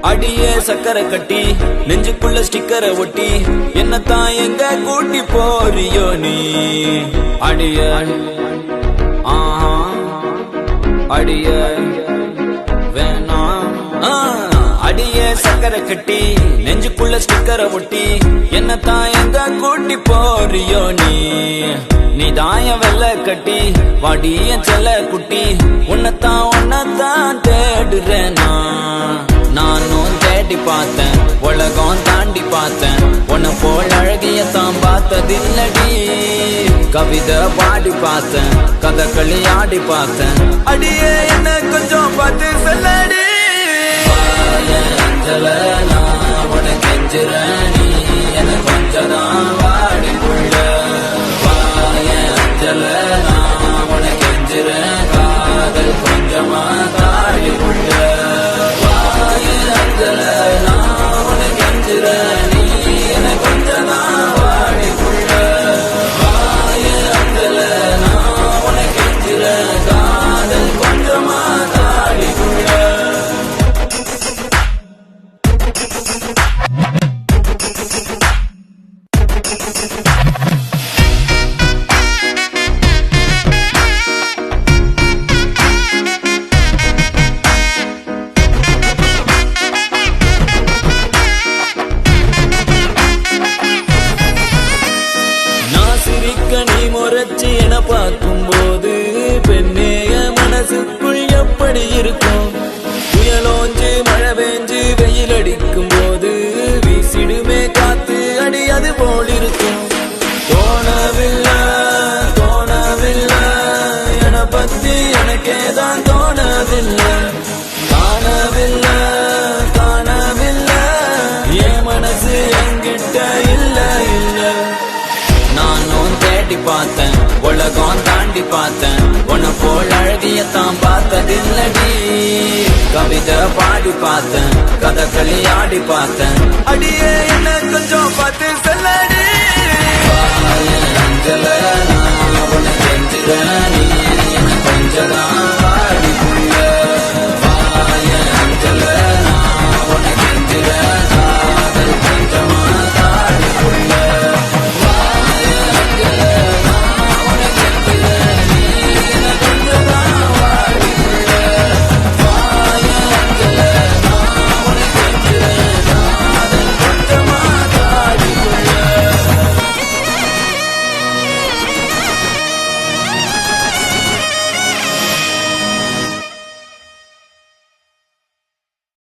அடியே சக்கரை கட்டி நெஞ்சுக்குள்ள ஸ்டிக்கரை ஒட்டி என்னத்தான் எங்க கூட்டி போறியோ நீ அடிய அடிய வேணாம் அடியே சக்கரை கட்டி நெஞ்சுக்குள்ள ஸ்டிக்கரை ஒட்டி என்னத்தான் எங்க கூட்டி போறியோ நீ தாய வெள்ள கட்டி வாடிய செல்ல குட்டி உன்னத்தான் தேடுறேன் நானும் தேடி பார்த்தேன் உலகம் தாண்டி பார்த்தேன் உன்னை போல் அழகியத்தான் பார்த்ததில்லடி கவிதை பாடி பார்த்தேன் கதகளி ஆடி பார்த்தேன் அடியே என்ன கொஞ்சம் பார்த்து சொல்லடி அஞ்சல நான் உனக்கு கெஞ்சுறேன் நீ என கொஞ்சம் தான் வாடி புள்ள அஞ்சல நான் உனக்கு கெஞ்சுறேன் காதல் கொஞ்சமா தாடி புள்ள அஞ்சல நான் உனக்கு கெஞ்சுறேன் நீ என கொஞ்சம் தான் வாடி புள்ள அஞ்சல நான் உனக்கு கெஞ்சுறேன் காதல் கொஞ்சமா தாடி புள்ள நீ முறைச்சி என பார்க்கும் போது பெண்ணேய மனசுக்குள் எப்படி இருக்கும் புயலோஞ்சு மழை பெஞ்சு வெயில் அடிக்கும் போது வீசிடுமே காத்து அடி அது போல் இருக்கும் தோணவில்லை என பத்தி எனக்கேதான் தோணவில்லை காணவில்லை என் மனசு என்கிட்ட இல்ல நானும் தேடி பார்த்தேன் உலகம் தாண்டி பார்த்தேன் உன்னை போல் அழகியத்தான் பார்த்ததில்லடி கவிதை பாடி பார்த்தேன் கதகளி ஆடி பார்த்தேன் அடியே என்ன கொஞ்சம் பார்த்து சொல்லடி அஞ்சல